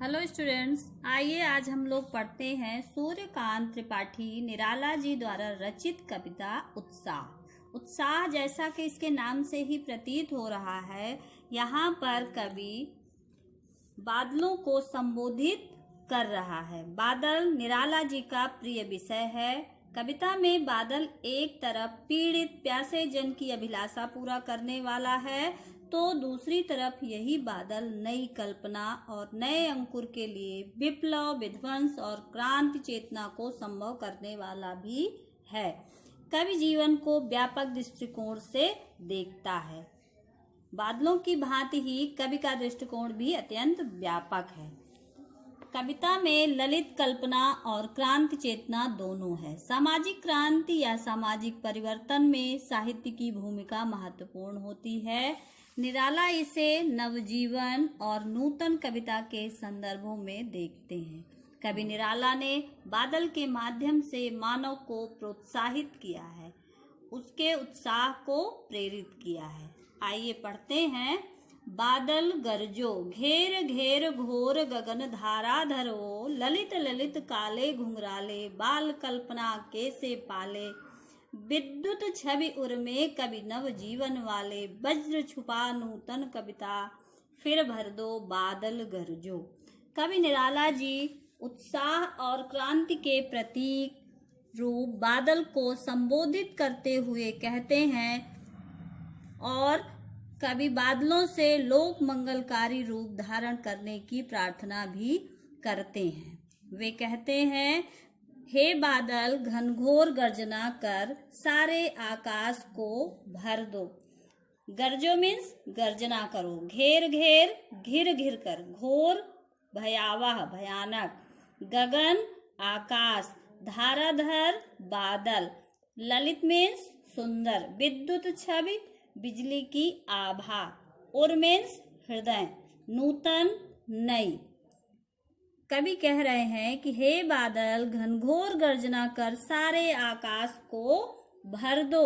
Hello students, आइए आज हम लोग पढ़ते हैं सूर्यकांत त्रिपाठी निराला जी द्वारा रचित कविता उत्साह। उत्साह जैसा कि इसके नाम से ही प्रतीत हो रहा है, यहाँ पर कवि बादलों को संबोधित कर रहा है। बादल निराला जी का प्रिय विषय है। कविता में बादल एक तरफ पीड़ित प्यासे जन की अभिलाषा पूरा करने वाला है, तो दूसरी तरफ यही बादल नई कल्पना और नए अंकुर के लिए विप्लव, विध्वंस और क्रांति चेतना को संभव करने वाला भी है। कवि जीवन को व्यापक दृष्टिकोण से देखता है। बादलों की भांति ही कवि का दृष्टिकोण भी अत्यंत व्यापक है। कविता में ललित कल्पना और क्रांति चेतना दोनों है। सामाजिक क्रांति या सामाजिक परिवर्तन में साहित्य की भूमिका महत्वपूर्ण होती है। निराला इसे नवजीवन और नूतन कविता के संदर्भों में देखते हैं। कवि निराला ने बादल के माध्यम से मानव को प्रोत्साहित किया है, उसके उत्साह को प्रेरित किया है। आइए पढ़ते हैं। बादल गरजो घेर घेर घोर गगन धारा धरो, ललित ललित काले घुंघराले बाल कल्पना कैसे पाले, विद्युत छवि उर्मे कवि नव जीवन वाले, वज्र छुपा नूतन कविता फिर भर दो बादल गरजो। कवि निराला जी उत्साह और क्रांति के प्रतीक रूप बादल को संबोधित करते हुए कहते हैं और कवि बादलों से लोक मंगलकारी रूप धारण करने की प्रार्थना भी करते हैं। वे कहते हैं, हे बादल घनघोर गर्जना कर सारे आकाश को भर दो। गरजो मीन्स गर्जना करो, घेर घेर घिर घिर कर, घोर भयावह भयानक, गगन आकाश, धाराधर बादल, ललित मीन्स सुंदर, विद्युत छवि बिजली की आभा, उर मीन्स हृदय, नूतन नई। कवि कह रहे हैं कि हे बादल घनघोर गर्जना कर सारे आकाश को भर दो,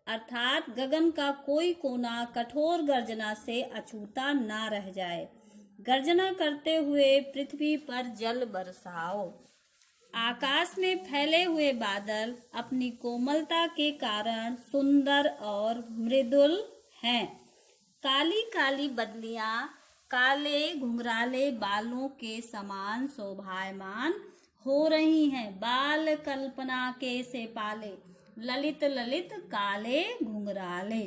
अर्थात गगन का कोई कोना कठोर गर्जना से अछूता ना रह जाए। गर्जना करते हुए पृथ्वी पर जल बरसाओ। आकाश में फैले हुए बादल अपनी कोमलता के कारण सुंदर और मृदुल हैं। काली काली बदलियां काले घुंघराले बालों के समान शोभायमान हो रही हैं। बाल कल्पना कैसे पाले, ललित ललित काले घुंघराले।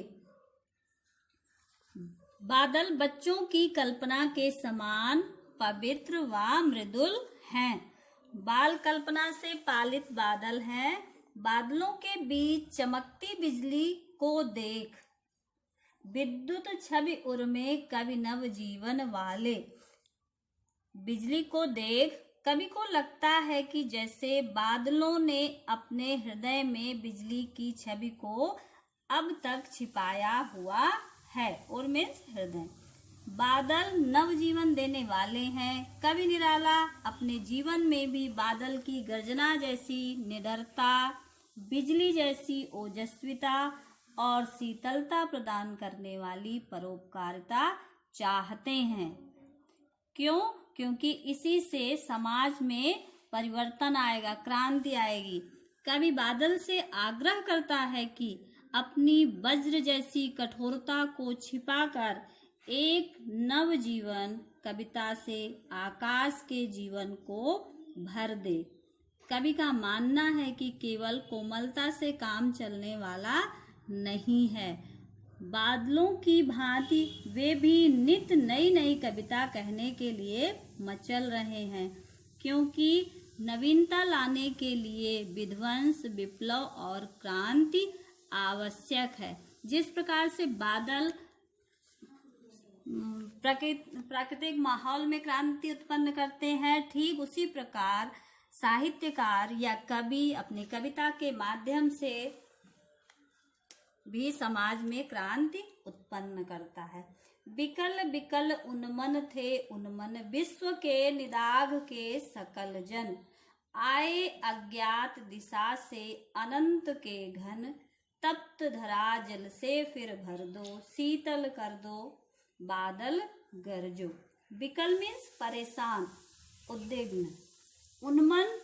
बादल बच्चों की कल्पना के समान पवित्र व मृदुल हैं। बाल कल्पना से पालित बादल हैं। बादलों के बीच चमकती बिजली को देख, विद्युत छवि उर्मे कवि नव जीवन वाले। बिजली को देख कवि को लगता है कि जैसे बादलों ने अपने हृदय में बिजली की छवि को अब तक छिपाया हुआ है। और मीन्स हृदय। बादल नव जीवन देने वाले हैं। कवि निराला अपने जीवन में भी बादल की गर्जना जैसी निडरता, बिजली जैसी ओजस्विता और शीतलता प्रदान करने वाली परोपकारिता चाहते हैं। क्यों? क्योंकि इसी से समाज में परिवर्तन आएगा, क्रांति आएगी। कवि बादल से आग्रह करता है कि अपनी वज्र जैसी कठोरता को छिपाकर एक नव जीवन कविता से आकाश के जीवन को भर दे। कवि का मानना है कि केवल कोमलता से काम चलने वाला नहीं है। बादलों की भांति वे भी नित नई नई कविता कहने के लिए मचल रहे हैं, क्योंकि नवीनता लाने के लिए विध्वंस, विप्लव और क्रांति आवश्यक है। जिस प्रकार से बादल प्राकृतिक माहौल में क्रांति उत्पन्न करते हैं, ठीक उसी प्रकार साहित्यकार या कवि अपनी कविता के माध्यम से भी समाज में क्रांति उत्पन्न करता है। बिकल बिकल उन्मन थे उन्मन, विश्व के निदाघ के सकल जन, आए अज्ञात दिशा से अनंत के घन, तप्त धरा जल से फिर भर दो, शीतल कर दो बादल गरजो। बिकल मीन्स परेशान, उद्विग्न, उन्मन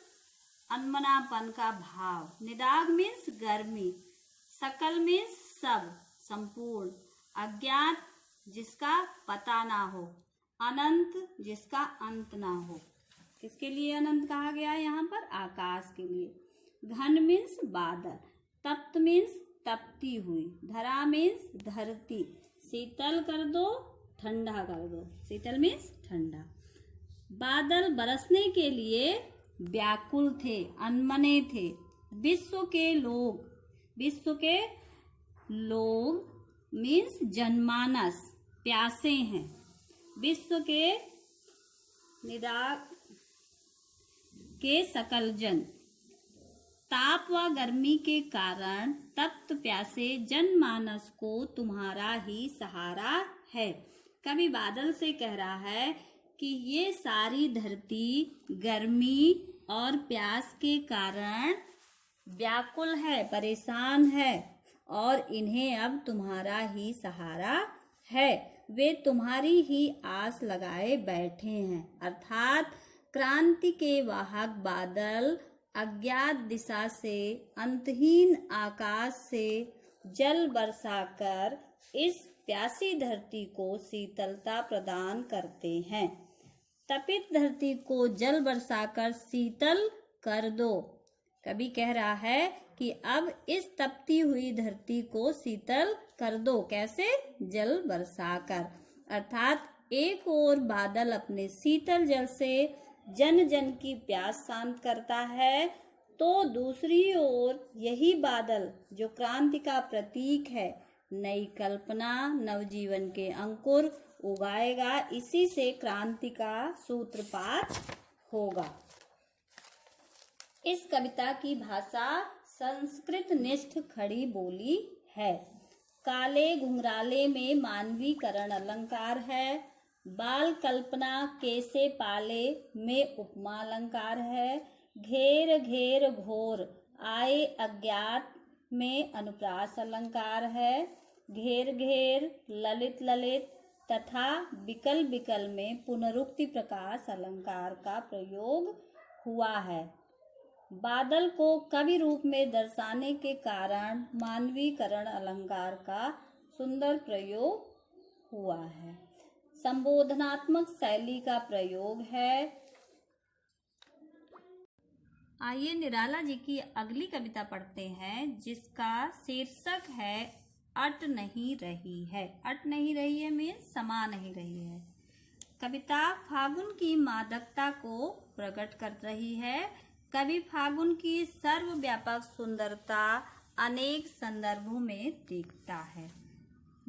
अनमनापन का भाव, निदाग मीन्स गर्मी, सकल मीन्स सब, संपूर्ण, अज्ञात जिसका पता ना हो, अनंत जिसका अंत ना हो। किसके लिए अनंत कहा गया है यहाँ पर? आकाश के लिए। घन मीन्स बादल, तप्त मीन्स तपती हुई, धरा मीन्स धरती, शीतल कर दो ठंडा कर दो, शीतल मीन्स ठंडा। बादल बरसने के लिए व्याकुल थे, अनमने थे। विश्व के लोग मीन्स जनमानस, प्यासे हैं। विश्व के निदाग के सकल जन, ताप व गर्मी के कारण तप्त प्यासे जनमानस को तुम्हारा ही सहारा है। कवि बादल से कह रहा है कि ये सारी धरती गर्मी और प्यास के कारण व्याकुल है, परेशान है और इन्हें अब तुम्हारा ही सहारा है। वे तुम्हारी ही आस लगाए बैठे हैं। अर्थात क्रांति के वाहक बादल अज्ञात दिशा से, अंतहीन आकाश से जल बरसाकर इस प्यासी धरती को शीतलता प्रदान करते हैं। तपित धरती को जल बरसाकर शीतल कर दो। कवि कह रहा है कि अब इस तपती हुई धरती को शीतल कर दो। कैसे? जल बरसाकर। अर्थात एक ओर बादल अपने शीतल जल से जन जन की प्यास शांत करता है, तो दूसरी ओर यही बादल जो क्रांति का प्रतीक है, नई कल्पना, नवजीवन के अंकुर उगाएगा। इसी से क्रांति का सूत्रपात होगा। इस कविता की भाषा संस्कृत निष्ठ खड़ी बोली है। काले घुंघराले में मानवीकरण अलंकार है। बाल कल्पना कैसे पाले में उपमा अलंकार है। घेर घेर घोर आए अज्ञात में अनुप्रास अलंकार है। घेर घेर ललित ललित तथा बिकल बिकल में पुनरुक्ति प्रकाश अलंकार का प्रयोग हुआ है। बादल को कवि रूप में दर्शाने के कारण मानवीकरण अलंकार का सुंदर प्रयोग हुआ है। संबोधनात्मक शैली का प्रयोग है। आइए निराला जी की अगली कविता पढ़ते हैं, जिसका शीर्षक है अट नहीं रही है। अट नहीं रही है मीन्स समा नहीं रही है। कविता फागुन की मादकता को प्रकट कर रही है। कवि फागुन की सर्वव्यापक सुंदरता अनेक संदर्भों में दिखता है।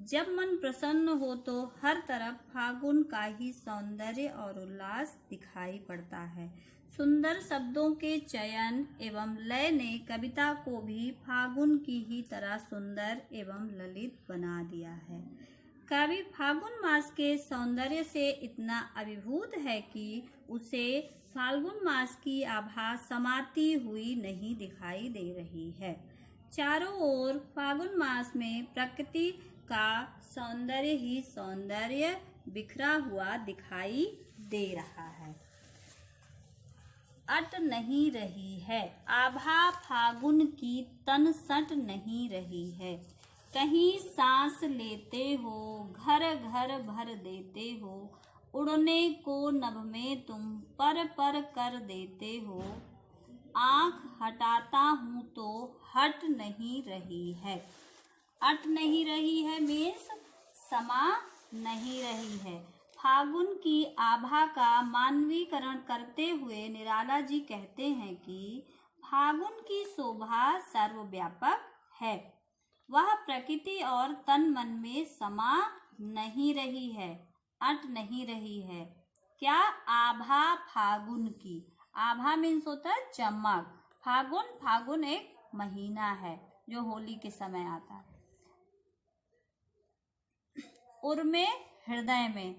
जब मन प्रसन्न हो तो हर तरफ फागुन का ही सौंदर्य और उल्लास दिखाई पड़ता है। सुंदर शब्दों के चयन एवं लय ने कविता को भी फागुन की ही तरह सुंदर एवं ललित बना दिया है। कवि फागुन मास के सौंदर्य से इतना अभिभूत है कि उसे फाल्गुन मास की आभा समाती हुई नहीं दिखाई दे रही है। चारों ओर फागुन मास में प्रकृति का सौंदर्य ही सौंदर्य बिखरा हुआ दिखाई दे रहा है। अट नहीं रही है, आभा फागुन की तन सट नहीं रही है। कहीं सांस लेते हो, घर घर भर देते हो, उड़ने को नभ में तुम पर पर कर देते हो। आँख हटाता हूँ तो हट नहीं रही है। अट नहीं रही है मीन्स समा नहीं रही है। फागुन की आभा का मानवीकरण करते हुए निराला जी कहते हैं कि फागुन की शोभा सर्वव्यापक है। वह प्रकृति और तन मन में समा नहीं रही है, अट नहीं रही है। क्या? आभा फागुन की। आभा मीन्स होता है चमक। फागुन एक महीना है जो होली के समय आता है। उर्मे हृदय में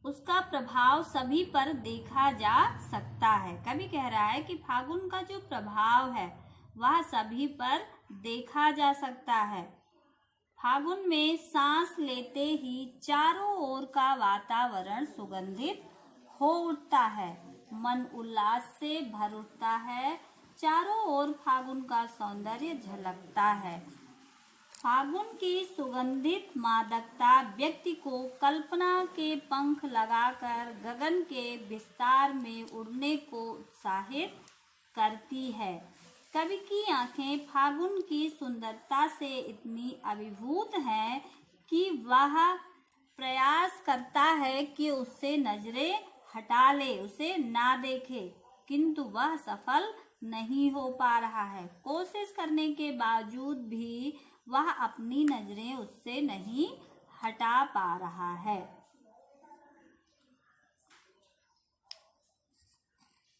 उसका प्रभाव सभी पर देखा जा सकता है। कवि कह रहा है कि फागुन का जो प्रभाव है वह सभी पर देखा जा सकता है। फागुन में सांस लेते ही चारों ओर का वातावरण सुगंधित हो उठता है, मन उल्लास से भर उठता है, चारों ओर फागुन का सौंदर्य झलकता है। फागुन की सुगंधित मादकता व्यक्ति को कल्पना के पंख लगाकर गगन के विस्तार में उड़ने को उत्साहित करती है। कवि की आंखें फागुन की सुंदरता से इतनी अभिभूत हैं कि वह प्रयास करता है कि उससे नजरें हटा ले, उसे ना देखे, किंतु वह सफल नहीं हो पा रहा है। कोशिश करने के बावजूद भी वह अपनी नजरें उससे नहीं हटा पा रहा है।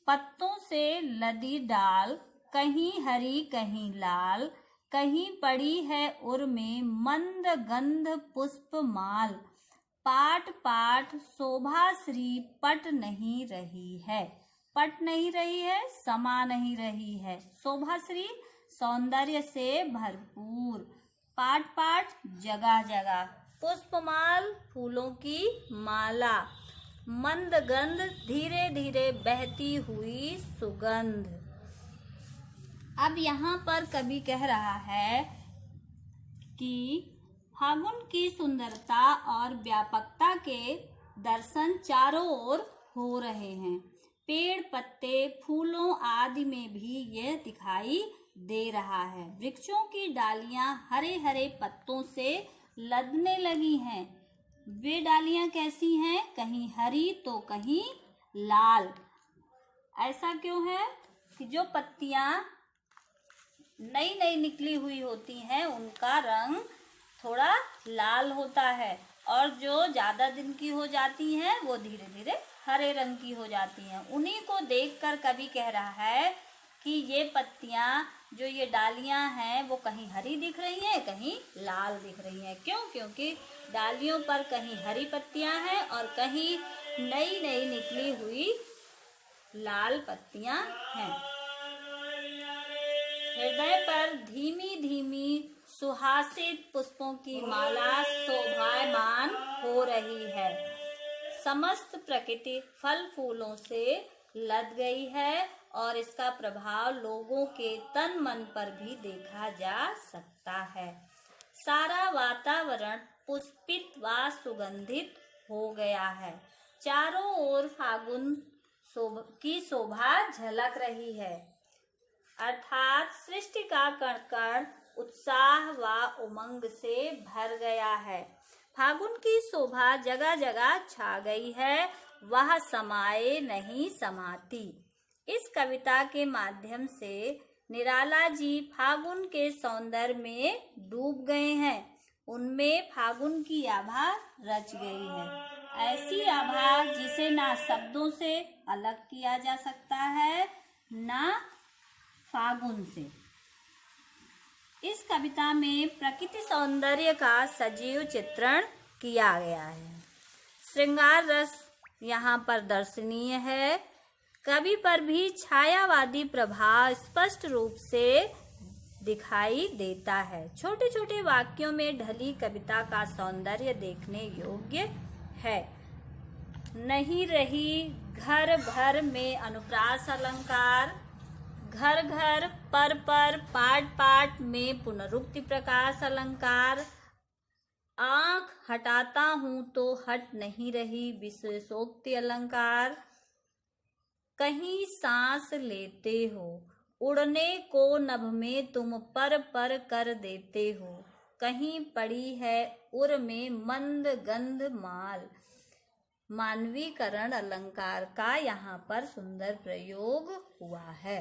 पत्तों से लदी डाल, कहीं हरी कहीं लाल, कहीं पड़ी है उर में मंद गंध पुष्प माल। पाट पाट शोभा श्री पट नहीं रही है, पट नहीं रही है, समा नहीं रही है। शोभा श्री सौंदर्य से भरपूर, पाट पाट जगह जगह, पुष्पमाल फूलों की माला, मंद गंध धीरे धीरे बहती हुई सुगंध। अब यहाँ पर कवि कह रहा है कि फागुन की सुंदरता और व्यापकता के दर्शन चारों ओर हो रहे हैं। पेड़ पत्ते फूलों आदि में भी यह दिखाई दे रहा है। वृक्षों की डालियां हरे हरे पत्तों से लदने लगी हैं। वे डालियां कैसी हैं? कहीं हरी तो कहीं लाल। ऐसा क्यों है कि जो पत्तियां नई नई निकली हुई होती हैं उनका रंग थोड़ा लाल होता है, और जो ज्यादा दिन की हो जाती हैं वो धीरे धीरे हरे रंग की हो जाती हैं। उन्हीं को देखकर कवि कह रहा है कि ये पत्तियां, जो ये डालियां हैं, वो कहीं हरी दिख रही हैं, कहीं लाल दिख रही हैं। क्यों? क्योंकि डालियों पर कहीं हरी पत्तियां हैं और कहीं नई नई निकली हुई लाल पत्तियां हैं। हृदय पर धीमी धीमी सुहासित पुष्पों की माला शोभायमान हो रही है। समस्त प्रकृति फल फूलों से लद गई है और इसका प्रभाव लोगों के तन मन पर भी देखा जा सकता है। सारा वातावरण पुष्पित व सुगंधित हो गया है। चारों ओर फागुन की शोभा झलक रही है, अर्थात सृष्टि का कण कण उत्साह व उमंग से भर गया है। फागुन की शोभा जगह जगह छा गई है, वह समाये नहीं समाती। इस कविता के माध्यम से निराला जी फागुन के सौंदर्य में डूब गए हैं। उनमें फागुन की आभा रच गई है, ऐसी आभा जिसे ना शब्दों से अलग किया जा सकता है, ना फागुन से। इस कविता में प्रकृति सौंदर्य का सजीव चित्रण किया गया है। श्रृंगार रस यहाँ पर दर्शनीय है। कवि पर भी छायावादी प्रभाव स्पष्ट रूप से दिखाई देता है। छोटे छोटे वाक्यों में ढली कविता का सौंदर्य देखने योग्य है। नहीं रही घर भर में अनुप्रास अलंकार, घर घर पर पाठ पाठ में पुनरुक्ति प्रकाश अलंकार, आंख हटाता हूं तो हट नहीं रही विशेषोक्ति अलंकार, कहीं सांस लेते हो उड़ने को नभ में तुम पर कर देते हो, कहीं पड़ी है उर में मंद गंध माल। मानवीकरण अलंकार का यहाँ पर सुंदर प्रयोग हुआ है।